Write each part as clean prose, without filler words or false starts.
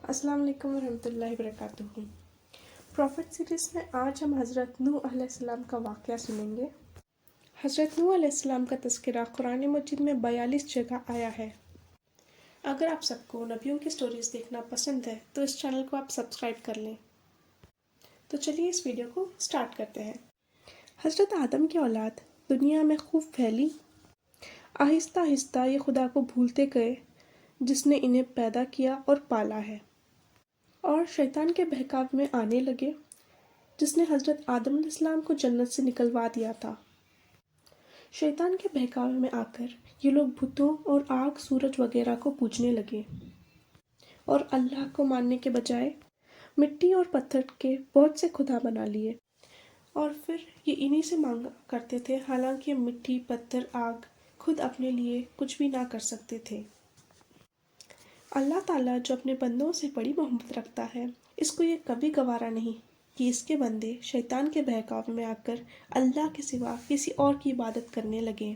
السلام علیکم ورحمۃ اللہ وبرکاتہ۔ پروفٹ سیریز میں آج ہم حضرت نوح علیہ السلام کا واقعہ سنیں گے۔ حضرت نوح علیہ السلام کا تذکرہ قرآن مجید میں 42 جگہ آیا ہے۔ اگر آپ سب کو نبیوں کی سٹوریز دیکھنا پسند ہے تو اس چینل کو آپ سبسکرائب کر لیں۔ تو چلیے اس ویڈیو کو سٹارٹ کرتے ہیں۔ حضرت آدم کی اولاد دنیا میں خوب پھیلی۔ آہستہ آہستہ یہ خدا کو بھولتے گئے جس نے انہیں پیدا کیا اور پالا ہے، اور شیطان کے بہکاوے میں آنے لگے جس نے حضرت آدم علیہ السلام کو جنت سے نکلوا دیا تھا۔ شیطان کے بہکاوے میں آ کر یہ لوگ بتوں اور آگ، سورج وغیرہ کو پوجنے لگے اور اللہ کو ماننے کے بجائے مٹی اور پتھر کے بہت سے خدا بنا لیے، اور پھر یہ انہی سے مانگا کرتے تھے، حالانکہ مٹی، پتھر، آگ خود اپنے لیے کچھ بھی نہ کر سکتے تھے۔ اللہ تعالیٰ جو اپنے بندوں سے بڑی محبت رکھتا ہے، اس کو یہ کبھی گوارا نہیں کہ اس کے بندے شیطان کے بہکاوے میں آ کر اللہ کے سوا کسی اور کی عبادت کرنے لگیں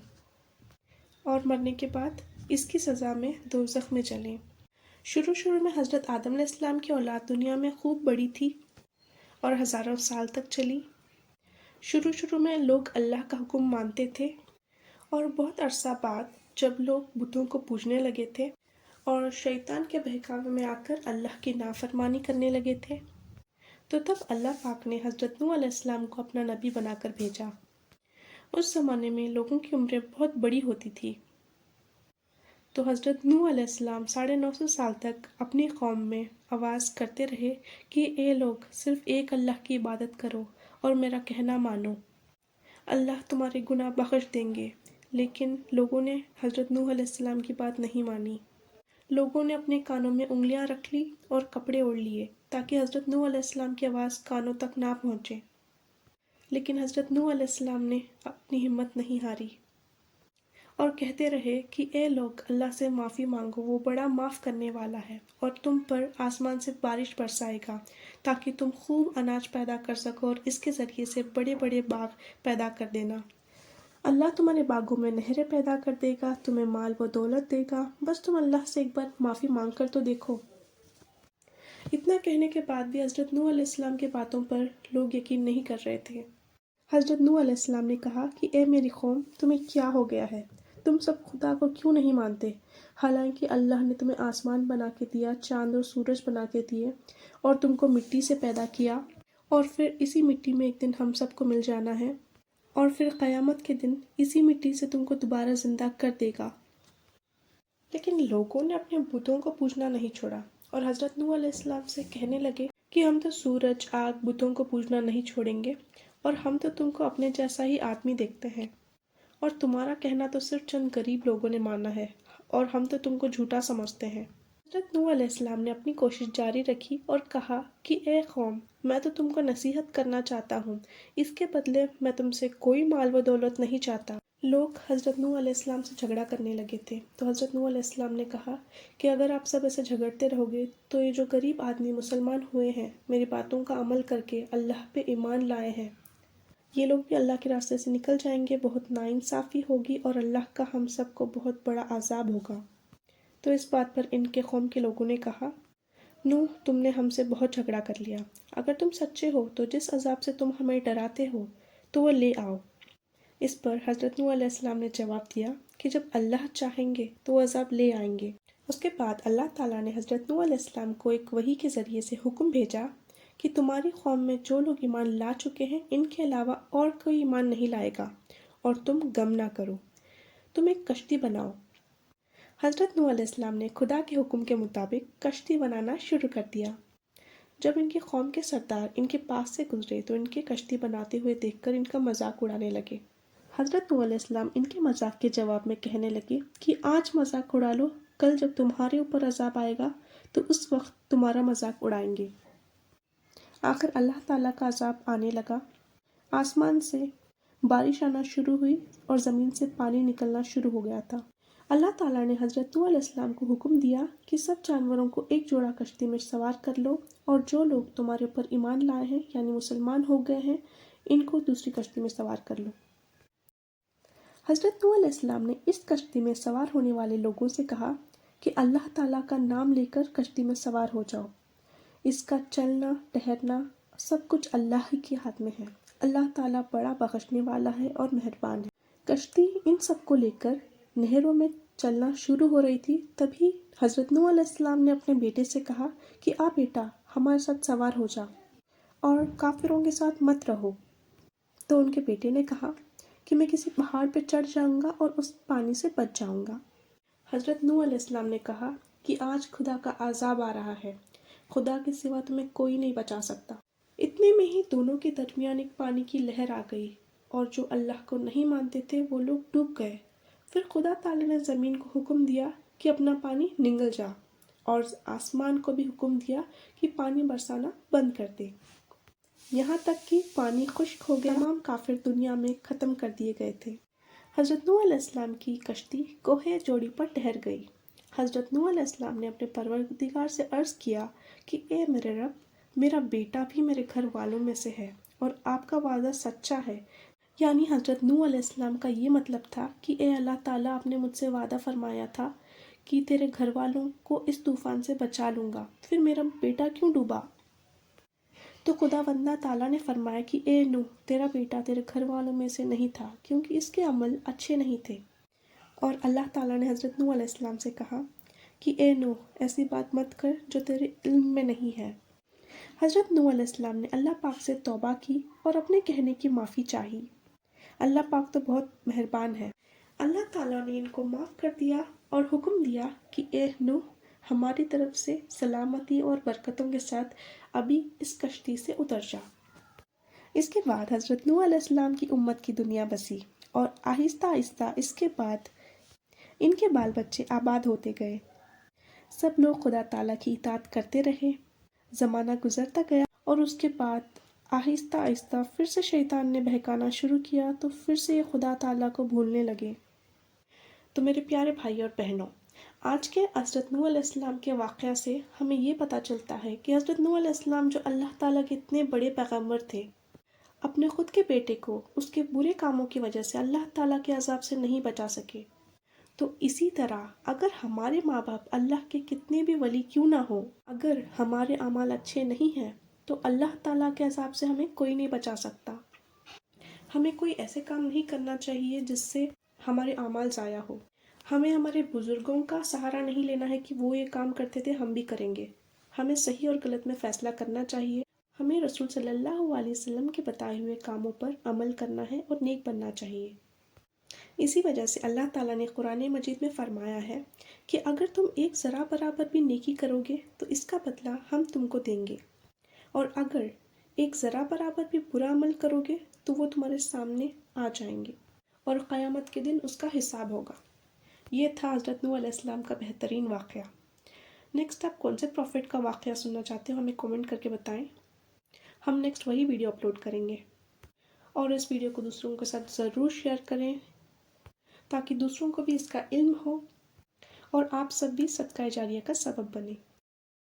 اور مرنے کے بعد اس کی سزا میں دوزخ میں جلیں۔ شروع میں حضرت آدم علیہ السلام کی اولاد دنیا میں خوب بڑی تھی اور ہزاروں سال تک چلی۔ شروع میں لوگ اللہ کا حکم مانتے تھے، اور بہت عرصہ بعد جب لوگ بتوں کو پوجنے لگے تھے اور شیطان کے بہکاوے میں آ کر اللہ کی نافرمانی کرنے لگے تھے، تو تب اللہ پاک نے حضرت نوح علیہ السلام کو اپنا نبی بنا کر بھیجا۔ اس زمانے میں لوگوں کی عمریں بہت بڑی ہوتی تھی، تو حضرت نوح علیہ السلام 950 سال تک اپنی قوم میں آواز کرتے رہے کہ اے لوگ، صرف ایک اللہ کی عبادت کرو اور میرا کہنا مانو، اللہ تمہارے گناہ بخش دیں گے۔ لیکن لوگوں نے حضرت نوح علیہ السلام کی بات نہیں مانی۔ لوگوں نے اپنے کانوں میں انگلیاں رکھ لی اور کپڑے اوڑھ لیے تاکہ حضرت نوح علیہ السلام کی آواز کانوں تک نہ پہنچے، لیکن حضرت نوح علیہ السلام نے اپنی ہمت نہیں ہاری اور کہتے رہے کہ اے لوگ، اللہ سے معافی مانگو، وہ بڑا معاف کرنے والا ہے، اور تم پر آسمان سے بارش برسائے گا تاکہ تم خوب اناج پیدا کر سکو اور اس کے ذریعے سے بڑے بڑے باغ پیدا کر دینا۔ اللہ تمہارے باغوں میں نہریں پیدا کر دے گا، تمہیں مال و دولت دے گا، بس تم اللہ سے ایک بار معافی مانگ کر تو دیکھو۔ اتنا کہنے کے بعد بھی حضرت نوح علیہ السلام کی باتوں پر لوگ یقین نہیں کر رہے تھے۔ حضرت نوح علیہ السلام نے کہا کہ اے میری قوم، تمہیں کیا ہو گیا ہے؟ تم سب خدا کو کیوں نہیں مانتے؟ حالانکہ اللہ نے تمہیں آسمان بنا کے دیا، چاند اور سورج بنا کے دیے، اور تم کو مٹی سے پیدا کیا، اور پھر اسی مٹی میں ایک دن ہم سب کو مل جانا ہے، اور پھر قیامت کے دن اسی مٹی سے تم کو دوبارہ زندہ کر دے گا۔ لیکن لوگوں نے اپنے بتوں کو پوجنا نہیں چھوڑا اور حضرت نوح علیہ السلام سے کہنے لگے کہ ہم تو سورج، آگ، بتوں کو پوجنا نہیں چھوڑیں گے، اور ہم تو تم کو اپنے جیسا ہی آدمی دیکھتے ہیں، اور تمہارا کہنا تو صرف چند غریب لوگوں نے مانا ہے، اور ہم تو تم کو جھوٹا سمجھتے ہیں۔ حضرت نوح علیہ السلام نے اپنی کوشش جاری رکھی اور کہا کہ اے قوم، میں تو تم کو نصیحت کرنا چاہتا ہوں، اس کے بدلے میں تم سے کوئی مال و دولت نہیں چاہتا۔ لوگ حضرت نوح علیہ السلام سے جھگڑا کرنے لگے تھے، تو حضرت نوح علیہ السلام نے کہا کہ اگر آپ سب ایسے جھگڑتے رہو گے تو یہ جو غریب آدمی مسلمان ہوئے ہیں، میری باتوں کا عمل کر کے اللہ پہ ایمان لائے ہیں، یہ لوگ بھی اللہ کے راستے سے نکل جائیں گے، بہت ناانصافی ہوگی اور اللہ کا ہم سب کو بہت بڑا عذاب ہوگا۔ تو اس بات پر ان کے قوم کے لوگوں نے کہا، نوح، تم نے ہم سے بہت جھگڑا کر لیا، اگر تم سچے ہو تو جس عذاب سے تم ہمیں ڈراتے ہو تو وہ لے آؤ۔ اس پر حضرت نوح علیہ السلام نے جواب دیا کہ جب اللہ چاہیں گے تو وہ عذاب لے آئیں گے۔ اس کے بعد اللہ تعالیٰ نے حضرت نوح علیہ السلام کو ایک وحی کے ذریعے سے حکم بھیجا کہ تمہاری قوم میں جو لوگ ایمان لا چکے ہیں، ان کے علاوہ اور کوئی ایمان نہیں لائے گا، اور تم غم نہ کرو، تم ایک کشتی بناؤ۔ حضرت نوح علیہ السلام نے خدا کے حکم کے مطابق کشتی بنانا شروع کر دیا۔ جب ان کی قوم کے سردار ان کے پاس سے گزرے تو ان کے کشتی بناتے ہوئے دیکھ کر ان کا مذاق اڑانے لگے۔ حضرت نوح علیہ السلام ان کے مذاق کے جواب میں کہنے لگے کہ آج مذاق اڑا لو، کل جب تمہارے اوپر عذاب آئے گا تو اس وقت تمہارا مذاق اڑائیں گے۔ آخر اللہ تعالیٰ کا عذاب آنے لگا، آسمان سے بارش آنا شروع ہوئی اور زمین سے پانی نکلنا شروع ہو گیا تھا۔ اللہ تعالیٰ نے حضرت نوح علیہ السلام کو حکم دیا کہ سب جانوروں کو ایک جوڑا کشتی میں سوار کر لو، اور جو لوگ تمہارے اوپر ایمان لائے ہیں یعنی مسلمان ہو گئے ہیں، ان کو دوسری کشتی میں سوار کر لو۔ حضرت نوح علیہ السلام نے اس کشتی میں سوار ہونے والے لوگوں سے کہا کہ اللہ تعالیٰ کا نام لے کر کشتی میں سوار ہو جاؤ، اس کا چلنا ٹہرنا سب کچھ اللہ ہی کے ہاتھ میں ہے۔ اللہ تعالیٰ بڑا بخشنے والا ہے اور مہربان ہے۔ کشتی ان سب کو لے کر نہروں میں چلنا شروع ہو رہی تھی، تبھی حضرت نوح علیہ السلام نے اپنے بیٹے سے کہا کہ آ بیٹا، ہمارے ساتھ سوار ہو جا اور کافروں کے ساتھ مت رہو۔ تو ان کے بیٹے نے کہا کہ میں کسی پہاڑ پہ چڑھ جاؤں گا اور اس پانی سے بچ جاؤں گا۔ حضرت نوح علیہ السلام نے کہا کہ آج خدا کا عذاب آ رہا ہے، خدا کے سوا تمہیں کوئی نہیں بچا سکتا۔ اتنے میں ہی دونوں کے درمیان ایک پانی کی لہر آ گئی اور جو اللہ کو نہیں مانتے تھے وہ لوگ ڈوب گئے۔ پھر خدا تعالیٰ نے زمین کو حکم دیا کہ اپنا پانی نگل جا، اور آسمان کو بھی حکم دیا کہ پانی برسانا بند کر دے، یہاں تک کہ پانی خشک ہو گیا۔ تمام کافر دنیا میں ختم کر دیے گئے تھے۔ حضرت نوح علیہ السلام کی کشتی کوہ جوڑی پر ٹھہر گئی۔ حضرت نوح علیہ السلام نے اپنے پروردگار سے عرض کیا کہ اے میرے رب، میرا بیٹا بھی میرے گھر والوں میں سے ہے اور آپ کا وعدہ سچا ہے۔ یعنی حضرت نوح علیہ السلام کا یہ مطلب تھا کہ اے اللہ تعالیٰ، آپ نے مجھ سے وعدہ فرمایا تھا کہ تیرے گھر والوں کو اس طوفان سے بچا لوں گا، پھر میرا بیٹا کیوں ڈوبا؟ تو خداوند تعالیٰ نے فرمایا کہ اے نوح، تیرا بیٹا تیرے گھر والوں میں سے نہیں تھا کیونکہ اس کے عمل اچھے نہیں تھے۔ اور اللہ تعالیٰ نے حضرت نوح علیہ السلام سے کہا کہ اے نوح، ایسی بات مت کر جو تیرے علم میں نہیں ہے۔ حضرت نوح علیہ السلام نے اللہ پاک سے توبہ کی اور اپنے کہنے کی معافی چاہی۔ اللہ پاک تو بہت مہربان ہے۔ اللہ تعالیٰ نے ان کو معاف کر دیا اور حکم دیا کہ اے نوح، ہماری طرف سے سلامتی اور برکتوں کے ساتھ ابھی اس کشتی سے اتر جا۔ اس کے بعد حضرت نوح علیہ السلام کی امت کی دنیا بسی اور آہستہ آہستہ اس کے بعد ان کے بال بچے آباد ہوتے گئے۔ سب لوگ خدا تعالیٰ کی اطاعت کرتے رہے۔ زمانہ گزرتا گیا اور اس کے بعد آہستہ آہستہ پھر سے شیطان نے بہکانا شروع کیا، تو پھر سے یہ خدا تعالیٰ کو بھولنے لگے۔ تو میرے پیارے بھائی اور بہنوں، آج کے حضرت نوح علیہ السلام کے واقعہ سے ہمیں یہ پتہ چلتا ہے کہ حضرت نوح علیہ السلام جو اللہ تعالیٰ کے اتنے بڑے پیغمبر تھے، اپنے خود کے بیٹے کو اس کے برے کاموں کی وجہ سے اللہ تعالیٰ کے عذاب سے نہیں بچا سکے۔ تو اسی طرح اگر ہمارے ماں باپ اللہ کے کتنے بھی ولی کیوں نہ ہو، اگر ہمارے اعمال اچھے نہیں ہیں تو اللہ تعالیٰ کے عذاب سے ہمیں کوئی نہیں بچا سکتا۔ ہمیں کوئی ایسے کام نہیں کرنا چاہیے جس سے ہمارے اعمال ضائع ہو۔ ہمیں ہمارے بزرگوں کا سہارا نہیں لینا ہے کہ وہ یہ کام کرتے تھے ہم بھی کریں گے۔ ہمیں صحیح اور غلط میں فیصلہ کرنا چاہیے۔ ہمیں رسول صلی اللہ علیہ وسلم کے بتائے ہوئے کاموں پر عمل کرنا ہے اور نیک بننا چاہیے۔ اسی وجہ سے اللہ تعالیٰ نے قرآن مجید میں فرمایا ہے کہ اگر تم ایک ذرہ برابر بھی نیکی کرو گے تو اس کا بدلہ ہم تم کو دیں گے، اور اگر ایک ذرہ برابر بھی برا عمل کرو گے تو وہ تمہارے سامنے آ جائیں گے اور قیامت کے دن اس کا حساب ہوگا۔ یہ تھا حضرت نوح علیہ السلام کا بہترین واقعہ۔ نیکسٹ آپ کون سے پروفٹ کا واقعہ سننا چاہتے ہو ہمیں کومنٹ کر کے بتائیں۔ ہم نیکسٹ وہی ویڈیو اپلوڈ کریں گے، اور اس ویڈیو کو دوسروں کے ساتھ ضرور شیئر کریں تاکہ دوسروں کو بھی اس کا علم ہو اور آپ سب بھی صدقہ جاریہ کا سبب بنیں۔